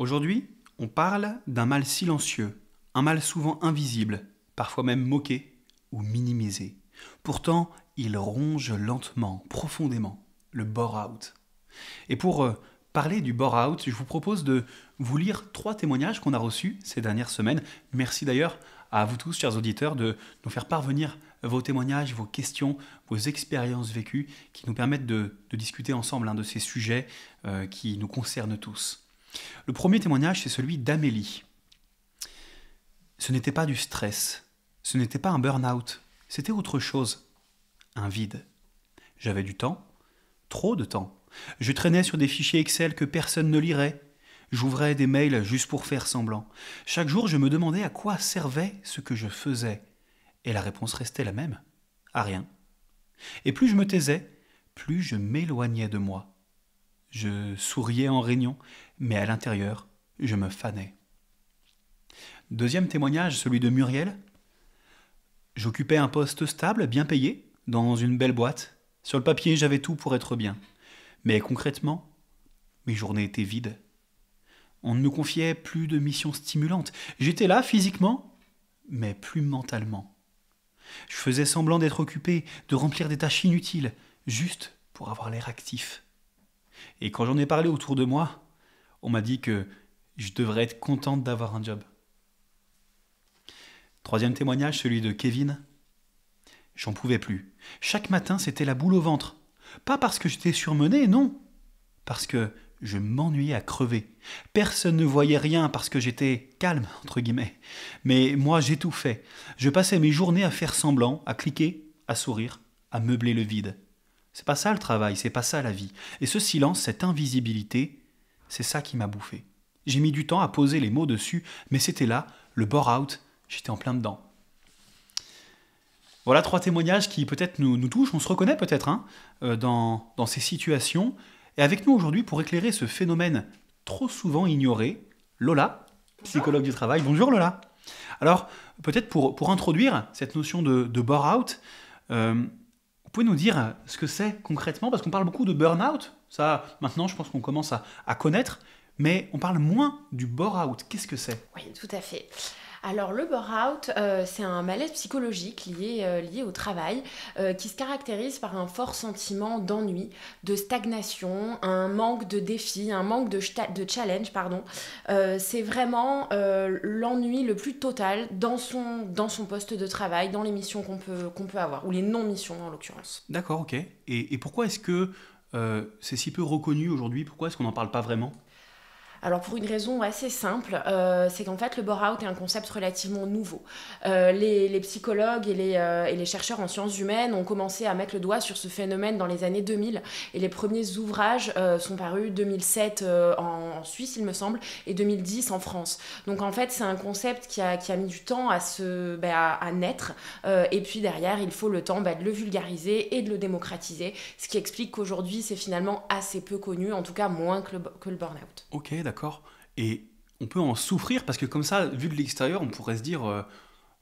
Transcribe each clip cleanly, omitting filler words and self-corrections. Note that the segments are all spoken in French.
Aujourd'hui, on parle d'un mal silencieux, un mal souvent invisible, parfois même moqué ou minimisé. Pourtant, il ronge lentement, profondément, le bore-out. Et pour parler du bore-out, je vous propose de vous lire 3 témoignages qu'on a reçus ces dernières semaines. Merci d'ailleurs à vous tous, chers auditeurs, de nous faire parvenir vos témoignages, vos questions, vos expériences vécues qui nous permettent de discuter ensemble de ces sujets qui nous concernent tous. Le premier témoignage, c'est celui d'Amélie. Ce n'était pas du stress, ce n'était pas un burn-out, c'était autre chose, un vide. J'avais du temps, trop de temps. Je traînais sur des fichiers Excel que personne ne lirait. J'ouvrais des mails juste pour faire semblant. Chaque jour, je me demandais à quoi servait ce que je faisais. Et la réponse restait la même. À rien. Et plus je me taisais, plus je m'éloignais de moi. Je souriais en réunion, mais à l'intérieur, je me fanais. Deuxième témoignage, celui de Muriel. J'occupais un poste stable, bien payé, dans une belle boîte. Sur le papier, j'avais tout pour être bien. Mais concrètement, mes journées étaient vides. On ne me confiait plus de missions stimulantes. J'étais là physiquement, mais plus mentalement. Je faisais semblant d'être occupé, de remplir des tâches inutiles, juste pour avoir l'air actif. Et quand j'en ai parlé autour de moi, on m'a dit que je devrais être contente d'avoir un job. Troisième témoignage, celui de Kevin. J'en pouvais plus. Chaque matin, c'était la boule au ventre. Pas parce que j'étais surmené, non. Parce que je m'ennuyais à crever. Personne ne voyait rien parce que j'étais calme, entre guillemets. Mais moi, j'étouffais. Je passais mes journées à faire semblant, à cliquer, à sourire, à meubler le vide. C'est pas ça le travail, c'est pas ça la vie. Et ce silence, cette invisibilité, c'est ça qui m'a bouffé. J'ai mis du temps à poser les mots dessus, mais c'était là, le bore-out, j'étais en plein dedans. Voilà 3 témoignages qui peut-être nous touchent, on se reconnaît peut-être dans ces situations. Et avec nous aujourd'hui pour éclairer ce phénomène trop souvent ignoré, Lola, psychologue du travail. Bonjour Lola. Alors peut-être pour introduire cette notion de bore-out, vous pouvez nous dire ce que c'est concrètement, parce qu'on parle beaucoup de burn-out, ça maintenant je pense qu'on commence à connaître, mais on parle moins du bore-out. Qu'est-ce que c'est ? Oui, tout à fait. Alors le burn-out, c'est un malaise psychologique lié au travail qui se caractérise par un fort sentiment d'ennui, de stagnation, un manque de défi, un manque de challenge, pardon. C'est vraiment l'ennui le plus total dans son poste de travail, dans les missions qu'on peut avoir, ou les non-missions en l'occurrence. D'accord, ok. Et pourquoi est-ce que c'est si peu reconnu aujourd'hui ? Pourquoi est-ce qu'on n'en parle pas vraiment ? Alors pour une raison assez simple, c'est qu'en fait le bore-out est un concept relativement nouveau. Les psychologues et les chercheurs en sciences humaines ont commencé à mettre le doigt sur ce phénomène dans les années 2000 et les premiers ouvrages sont parus 2007 en Suisse il me semble et 2010 en France. Donc en fait c'est un concept qui a mis du temps à naître et puis derrière il faut le temps de le vulgariser et de le démocratiser, ce qui explique qu'aujourd'hui c'est finalement assez peu connu, en tout cas moins que le burn-out. Ok, d'accord. Et on peut en souffrir parce que comme ça, vu de l'extérieur, on pourrait se dire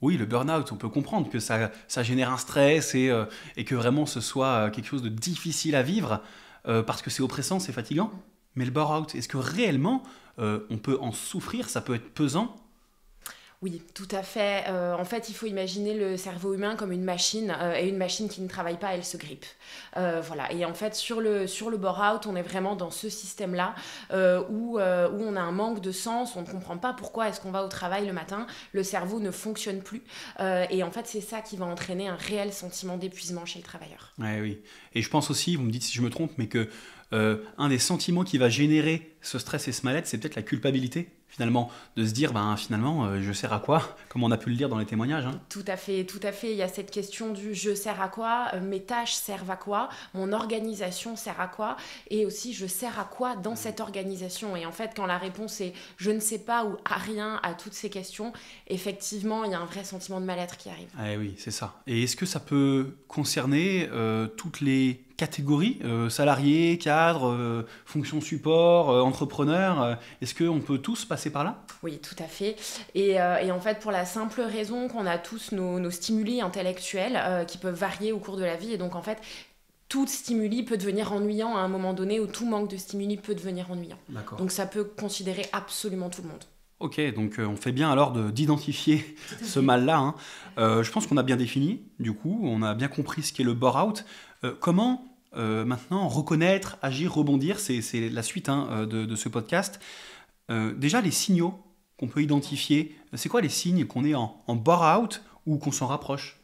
oui, le burn-out, on peut comprendre que ça génère un stress et que vraiment ce soit quelque chose de difficile à vivre parce que c'est oppressant, c'est fatigant. Mais le burn-out, est-ce que réellement on peut en souffrir ? Ça peut être pesant ? Oui, tout à fait. En fait, il faut imaginer le cerveau humain comme une machine, et une machine qui ne travaille pas, elle se grippe. Voilà. Et en fait, sur le bore-out, on est vraiment dans ce système-là où on a un manque de sens, on ne comprend pas pourquoi est-ce qu'on va au travail le matin, le cerveau ne fonctionne plus. Et en fait, c'est ça qui va entraîner un réel sentiment d'épuisement chez le travailleur. Ouais, oui. Et je pense aussi, vous me dites si je me trompe, mais que un des sentiments qui va générer ce stress et ce mal-être, c'est peut-être la culpabilité, finalement, de se dire, finalement, je sers à quoi, comme on a pu le lire dans les témoignages. Tout à fait. Il y a cette question du je sers à quoi, mes tâches servent à quoi, mon organisation sert à quoi, et aussi je sers à quoi dans cette organisation. Et en fait, quand la réponse est je ne sais pas ou à rien à toutes ces questions, effectivement, il y a un vrai sentiment de mal-être qui arrive. Eh oui, c'est ça. Et est-ce que ça peut concerner toutes les catégories, salariés, cadres, fonction support, entrepreneurs, est-ce qu'on peut tous passer par là ? Oui, tout à fait. Et en fait, pour la simple raison qu'on a tous nos stimuli intellectuels qui peuvent varier au cours de la vie. Et donc, en fait, tout stimuli peut devenir ennuyant à un moment donné, ou tout manque de stimuli peut devenir ennuyant. D'accord. Donc ça peut considérer absolument tout le monde. Ok, donc on fait bien alors d'identifier ce mal-là, hein. Je pense qu'on a bien défini, du coup, on a bien compris ce qu'est le bore-out. Comment maintenant reconnaître, agir, rebondir, c'est la suite, hein, de ce podcast. Déjà, les signaux qu'on peut identifier, c'est quoi les signes qu'on est en bore-out ou qu'on s'en rapproche?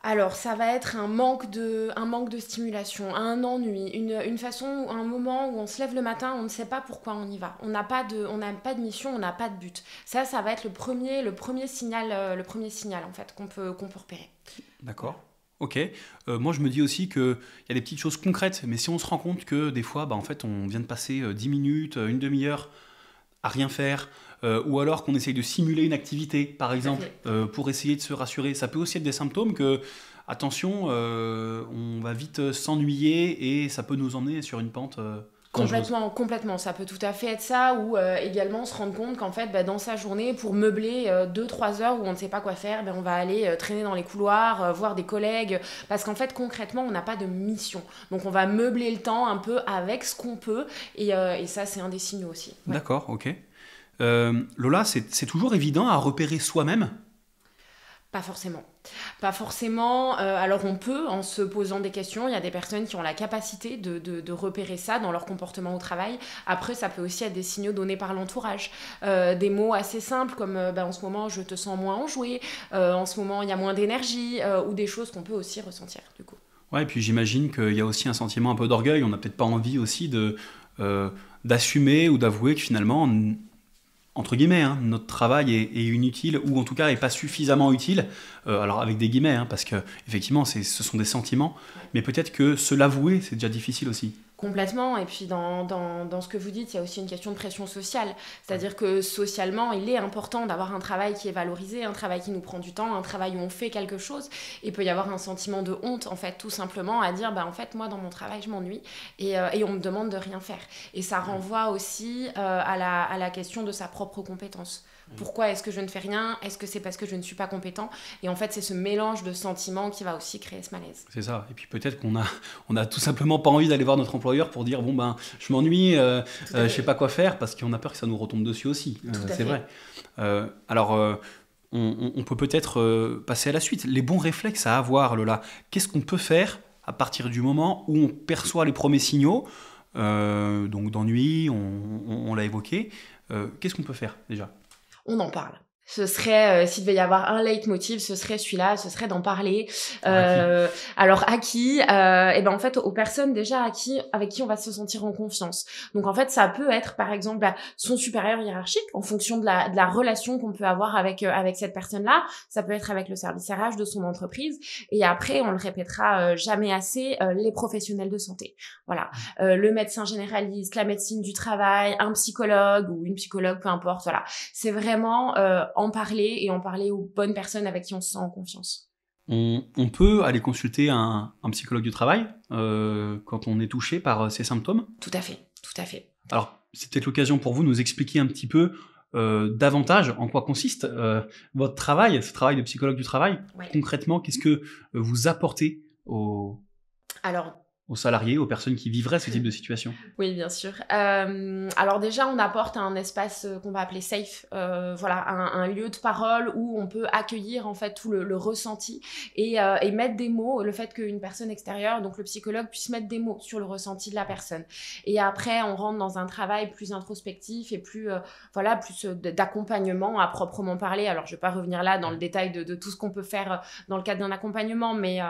Alors, ça va être un manque de stimulation, un ennui, une façon, un moment où on se lève le matin, on ne sait pas pourquoi on y va. On n'a pas de mission, on n'a pas de but. Ça va être le premier signal en fait qu'on peut repérer. D'accord. Ok. Moi, je me dis aussi qu'il y a des petites choses concrètes, mais si on se rend compte que des fois, en fait, on vient de passer 10 minutes, une demi-heure à rien faire, ou alors qu'on essaye de simuler une activité, par exemple, pour essayer de se rassurer. Ça peut aussi être des symptômes que, attention, on va vite s'ennuyer et ça peut nous emmener sur une pente dangereuse. Complètement. Ça peut tout à fait être ça, ou également se rendre compte qu'en fait, dans sa journée, pour meubler 2-3 heures où on ne sait pas quoi faire, on va aller traîner dans les couloirs, voir des collègues, parce qu'en fait, concrètement, on n'a pas de mission. Donc, on va meubler le temps un peu avec ce qu'on peut, et ça, c'est un des signaux aussi. Ouais. D'accord, ok. Lola, c'est toujours évident à repérer soi-même? Pas forcément. Pas forcément. Alors on peut, en se posant des questions, il y a des personnes qui ont la capacité de repérer ça dans leur comportement au travail. Après, ça peut aussi être des signaux donnés par l'entourage. Des mots assez simples comme en ce moment, je te sens moins enjoué, en ce moment, il y a moins d'énergie, ou des choses qu'on peut aussi ressentir, du coup. Ouais, et puis j'imagine qu'il y a aussi un sentiment un peu d'orgueil. On n'a peut-être pas envie aussi d'assumer ou d'avouer que finalement, entre guillemets, hein, notre travail est inutile, ou en tout cas est pas suffisamment utile. Alors avec des guillemets, hein, parce que effectivement, ce sont des sentiments, mais peut-être que se l'avouer, c'est déjà difficile aussi. Complètement, et puis dans ce que vous dites, il y a aussi une question de pression sociale, c'est-à-dire que socialement, il est important d'avoir un travail qui est valorisé, un travail qui nous prend du temps, un travail où on fait quelque chose, et il peut y avoir un sentiment de honte, en fait, tout simplement, à dire, en fait, moi, dans mon travail, je m'ennuie, et on me demande de rien faire. Et ça renvoie aussi à la question de sa propre compétence. Pourquoi est-ce que je ne fais rien? Est-ce que c'est parce que je ne suis pas compétent? Et en fait, c'est ce mélange de sentiments qui va aussi créer ce malaise. C'est ça. Et puis peut-être qu'on a tout simplement pas envie d'aller voir notre employeur pour dire je m'ennuie, je sais pas quoi faire, parce qu'on a peur que ça nous retombe dessus aussi. C'est vrai. Alors on peut peut-être passer à la suite. Les bons réflexes à avoir, Lola. Qu'est-ce qu'on peut faire à partir du moment où on perçoit les premiers signaux, donc d'ennui, on l'a évoqué. Qu'est-ce qu'on peut faire déjà? On en parle. Ce serait, s'il devait y avoir un leitmotiv, ce serait celui-là, ce serait d'en parler. Alors à qui? En fait, aux personnes déjà avec qui on va se sentir en confiance. Donc en fait, ça peut être par exemple son supérieur hiérarchique, en fonction de la relation qu'on peut avoir avec cette personne-là. Ça peut être avec le service RH de son entreprise. Et après, on le répétera jamais assez, les professionnels de santé. Voilà, le médecin généraliste, la médecine du travail, un psychologue ou une psychologue, peu importe. Voilà, c'est vraiment en parler aux bonnes personnes avec qui on se sent en confiance. On peut aller consulter un psychologue du travail quand on est touché par ces symptômes? Tout à fait, tout à fait. Alors, c'est peut-être l'occasion pour vous de nous expliquer un petit peu davantage en quoi consiste votre travail, ce travail de psychologue du travail. Ouais. Concrètement, qu'est-ce que vous apportez aux salariés, aux personnes qui vivraient ce type de situation? Oui, bien sûr. Alors déjà, on apporte un espace qu'on va appeler safe, voilà, un lieu de parole où on peut accueillir en fait tout le ressenti et mettre des mots, le fait qu'une personne extérieure, donc le psychologue, puisse mettre des mots sur le ressenti de la personne. Et après, on rentre dans un travail plus introspectif et plus d'accompagnement à proprement parler. Alors, je vais pas revenir là dans le détail de tout ce qu'on peut faire dans le cadre d'un accompagnement, mais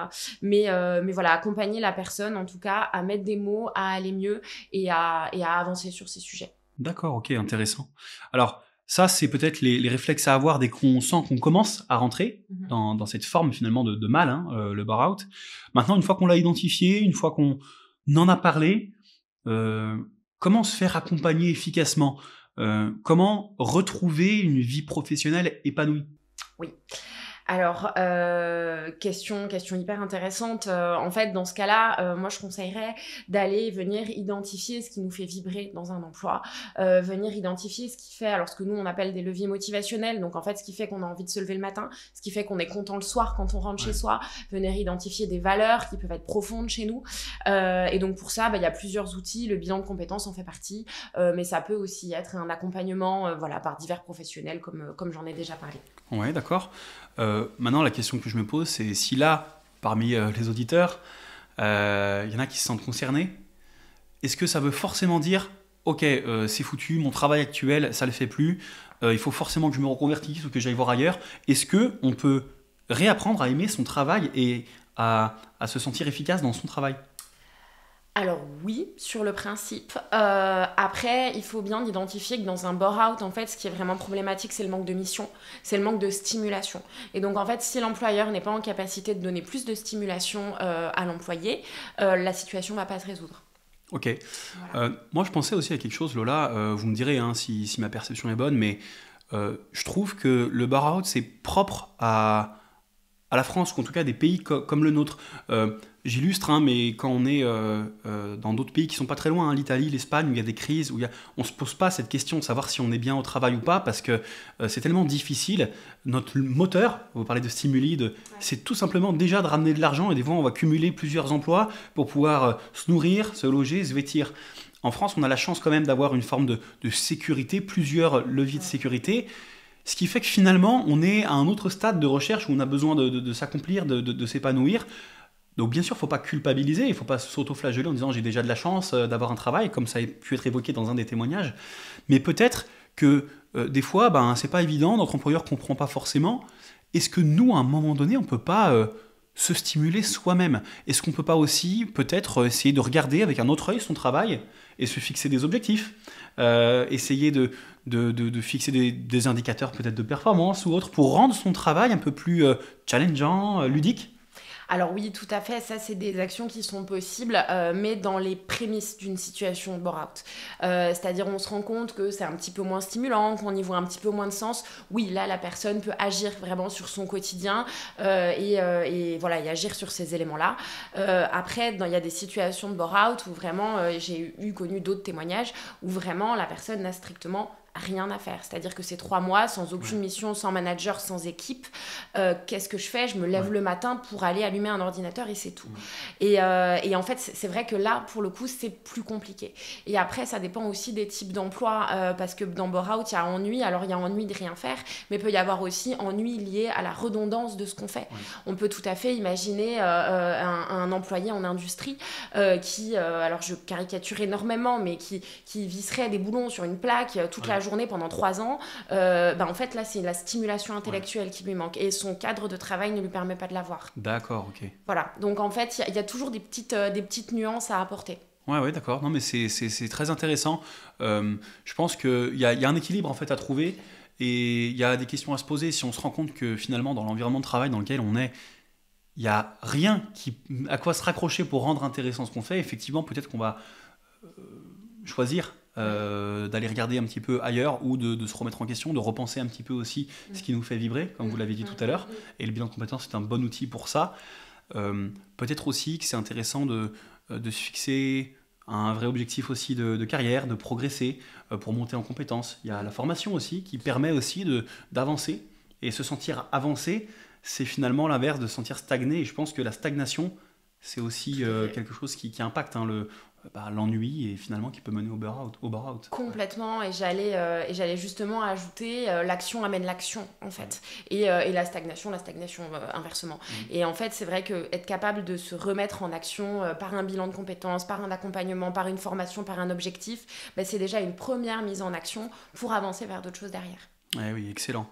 voilà, accompagner la personne en tout cas à mettre des mots, à aller mieux et à avancer sur ces sujets. D'accord, ok, intéressant. Alors ça, c'est peut-être les réflexes à avoir dès qu'on sent qu'on commence à rentrer dans cette forme finalement de mal, hein, le burn-out. Maintenant, une fois qu'on l'a identifié, une fois qu'on en a parlé, comment se faire accompagner efficacement? Comment retrouver une vie professionnelle épanouie? Oui. Alors, question hyper intéressante. En fait, dans ce cas-là, moi, je conseillerais d'aller venir identifier ce qui nous fait vibrer dans un emploi, venir identifier ce qui fait, alors ce que nous, on appelle des leviers motivationnels, donc en fait, ce qui fait qu'on a envie de se lever le matin, ce qui fait qu'on est content le soir quand on rentre chez soi, venir identifier des valeurs qui peuvent être profondes chez nous. Et donc, pour ça, il y a plusieurs outils, le bilan de compétences en fait partie, mais ça peut aussi être un accompagnement par divers professionnels, comme j'en ai déjà parlé. Ouais, d'accord. Maintenant, la question que je me pose, c'est si là, parmi les auditeurs, il y en a qui se sentent concernés, est-ce que ça veut forcément dire, ok, c'est foutu, mon travail actuel, ça ne le fait plus, il faut forcément que je me reconvertisse ou que j'aille voir ailleurs. Est-ce qu'on peut réapprendre à aimer son travail et à se sentir efficace dans son travail? Alors oui, sur le principe. Après, il faut bien identifier que dans un bore-out, en fait, ce qui est vraiment problématique, c'est le manque de mission, c'est le manque de stimulation. Et donc, en fait, si l'employeur n'est pas en capacité de donner plus de stimulation à l'employé, la situation ne va pas se résoudre. Ok. Voilà. Moi, je pensais aussi à quelque chose, Lola, vous me direz si ma perception est bonne, mais je trouve que le bore-out, c'est propre à la France, ou en tout cas des pays comme le nôtre. J'illustre, mais quand on est dans d'autres pays qui sont pas très loin, l'Italie, l'Espagne, où il y a des crises, on se pose pas cette question de savoir si on est bien au travail ou pas, parce que c'est tellement difficile. Notre moteur, vous parlez de stimuli, c'est tout simplement déjà de ramener de l'argent, et des fois on va cumuler plusieurs emplois pour pouvoir se nourrir, se loger, se vêtir. En France, on a la chance quand même d'avoir une forme de sécurité, plusieurs leviers de sécurité. Ce qui fait que finalement, on est à un autre stade de recherche où on a besoin de s'accomplir, de s'épanouir. Donc bien sûr, il ne faut pas culpabiliser, il ne faut pas s'auto-flageller en disant j'ai déjà de la chance d'avoir un travail, comme ça a pu être évoqué dans un des témoignages. Mais peut-être que des fois, ce n'est pas évident, notre employeur ne comprend pas forcément. Est-ce que nous, à un moment donné, on ne peut pas se stimuler soi-même? Est-ce qu'on ne peut pas aussi peut-être essayer de regarder avec un autre œil son travail et se fixer des objectifs, essayer de fixer des indicateurs peut-être de performance ou autres pour rendre son travail un peu plus challengeant, ludique? Alors oui, tout à fait, ça c'est des actions qui sont possibles, mais dans les prémices d'une situation de bore-out. C'est-à-dire on se rend compte que c'est un petit peu moins stimulant, qu'on y voit un petit peu moins de sens. Oui, là la personne peut agir vraiment sur son quotidien et agir sur ces éléments-là. Après, il y a des situations de bore-out où vraiment, j'ai connu d'autres témoignages, où vraiment la personne n'a strictement rien à faire. C'est-à-dire que c'est 3 mois sans aucune mission, sans manager, sans équipe. Qu'est-ce que je fais? Je me lève le matin pour aller allumer un ordinateur et c'est tout. Et en fait, c'est vrai que là, pour le coup, c'est plus compliqué. Et après, ça dépend aussi des types d'emplois parce que dans bore-out, il y a ennui. Alors, il y a ennui de rien faire, mais il peut y avoir aussi ennui lié à la redondance de ce qu'on fait. On peut tout à fait imaginer un employé en industrie qui, alors je caricature énormément, mais qui visserait des boulons sur une plaque toute la journée pendant 3 ans, en fait là c'est la stimulation intellectuelle qui lui manque et son cadre de travail ne lui permet pas de l'avoir. D'accord, ok. Voilà, donc en fait il y a toujours des petites nuances à apporter. Ouais, d'accord. Non, mais c'est très intéressant. Je pense qu'il y a un équilibre en fait à trouver et il y a des questions à se poser si on se rend compte que finalement dans l'environnement de travail dans lequel on est, il n'y a rien à quoi se raccrocher pour rendre intéressant ce qu'on fait. Effectivement, peut-être qu'on va choisir d'aller regarder un petit peu ailleurs ou de se remettre en question, de repenser un petit peu aussi ce qui nous fait vibrer, comme vous l'avez dit tout à l'heure. Et le bilan de compétences, c'est un bon outil pour ça. Peut-être aussi que c'est intéressant de se fixer un vrai objectif aussi de carrière, de progresser pour monter en compétences. Il y a la formation aussi qui permet aussi d'avancer. Et se sentir avancé, c'est finalement l'inverse de se sentir stagné. Et je pense que la stagnation, c'est aussi quelque chose qui impacte l'ennui et finalement qui peut mener au burn-out. Complètement, et j'allais justement ajouter l'action amène l'action en fait, et la stagnation inversement. Et en fait c'est vrai que être capable de se remettre en action par un bilan de compétences, par un accompagnement, par une formation, par un objectif, c'est déjà une première mise en action pour avancer vers d'autres choses derrière. Oui, excellent.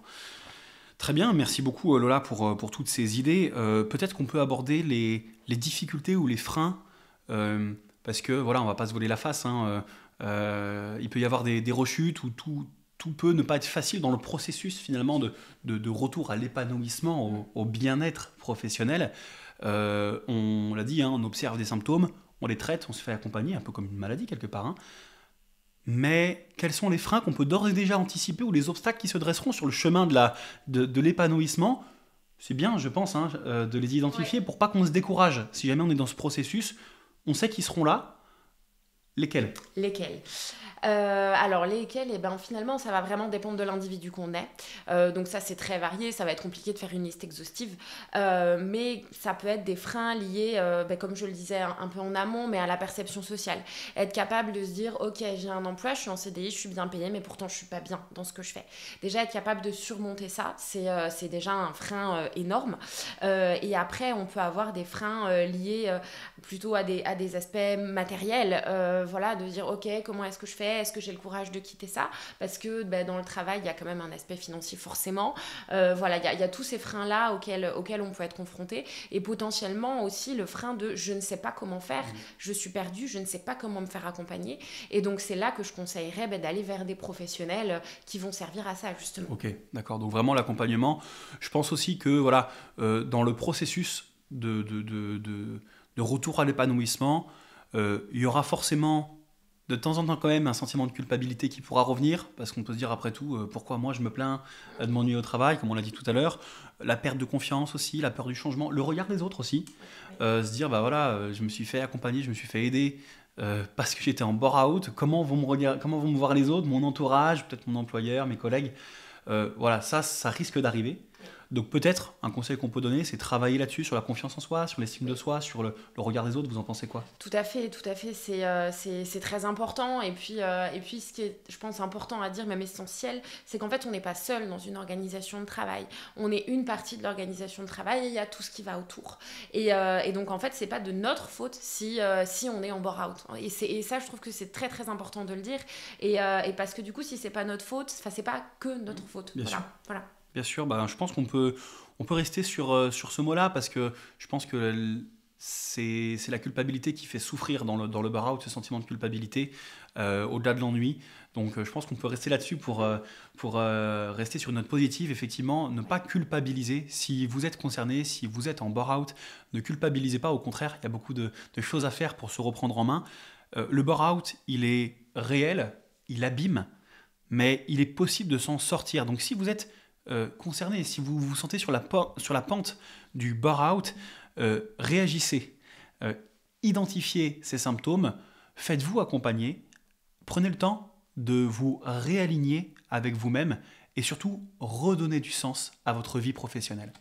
Très bien, merci beaucoup Lola pour toutes ces idées. Peut-être qu'on peut aborder les difficultés ou les freins parce que voilà, on va pas se voler la face. Il peut y avoir des rechutes où tout peut ne pas être facile dans le processus finalement de retour à l'épanouissement, au bien-être professionnel. On l'a dit, on observe des symptômes, on les traite, on se fait accompagner, un peu comme une maladie quelque part. Mais quels sont les freins qu'on peut d'ores et déjà anticiper ou les obstacles qui se dresseront sur le chemin de l'épanouissement C'est bien, je pense, hein, de les identifier Ouais. pour pas qu'on se décourage. Si jamais on est dans ce processus, on sait qu'ils seront là. Lesquels? Lesquels? Alors lesquels, eh ben, finalement, ça va vraiment dépendre de l'individu qu'on est. Donc ça, c'est très varié. Ça va être compliqué de faire une liste exhaustive. Mais ça peut être des freins liés, ben, comme je le disais, un peu en amont, mais à la perception sociale. Être capable de se dire, ok, j'ai un emploi, je suis en CDI, je suis bien payée, mais pourtant, je suis pas bien dans ce que je fais. Déjà, être capable de surmonter ça, c'est déjà un frein énorme. Et après, on peut avoir des freins liés plutôt à des aspects matériels. Voilà, de dire, ok, comment est-ce que je fais? Est-ce que j'ai le courage de quitter ça? Parce que ben, dans le travail, il y a quand même un aspect financier forcément. Voilà, il y a tous ces freins-là auxquels on peut être confronté. Et potentiellement aussi le frein de je ne sais pas comment faire, je suis perdue, je ne sais pas comment me faire accompagner. Et donc c'est là que je conseillerais ben, d'aller vers des professionnels qui vont servir à ça justement. Ok, d'accord. Donc vraiment l'accompagnement. Je pense aussi que voilà, dans le processus de retour à l'épanouissement, il y aura forcément de temps en temps quand même un sentiment de culpabilité qui pourra revenir, parce qu'on peut se dire après tout, pourquoi moi je me plains de m'ennuyer au travail, comme on l'a dit tout à l'heure, la perte de confiance aussi, la peur du changement, le regard des autres aussi, se dire bah voilà, je me suis fait accompagner, je me suis fait aider parce que j'étais en bore-out, comment vont me voir les autres, mon entourage, peut-être mon employeur, mes collègues. Voilà, ça risque d'arriver. Donc peut-être un conseil qu'on peut donner, c'est travailler là-dessus, sur la confiance en soi, sur l'estime de soi, sur le regard des autres. Vous en pensez quoi? Tout à fait, c'est très important. Et puis, ce qui est, je pense, important à dire, même essentiel, c'est qu'en fait, on n'est pas seul dans une organisation de travail. On est une partie de l'organisation de travail et il y a tout ce qui va autour. Et donc, en fait, c'est pas de notre faute si on est en bore-out. Et ça, je trouve que c'est très, très important de le dire. Et parce que du coup, si c'est pas notre faute, enfin, c'est pas que notre faute. Bien sûr. Voilà. Bien sûr, bah, je pense qu'on peut rester sur ce mot-là parce que je pense que c'est la culpabilité qui fait souffrir dans le burn-out, ce sentiment de culpabilité, au-delà de l'ennui. Donc je pense qu'on peut rester là-dessus pour rester sur une note positive, effectivement, ne pas culpabiliser. Si vous êtes concerné, si vous êtes en burn-out, ne culpabilisez pas, au contraire, il y a beaucoup de choses à faire pour se reprendre en main. Le burn-out, il est réel, il abîme, mais il est possible de s'en sortir. Donc si vous êtes concerné, si vous vous sentez sur la pente du burn-out, réagissez, euh, identifiez ces symptômes, faites-vous accompagner, prenez le temps de vous réaligner avec vous-même et surtout redonner du sens à votre vie professionnelle.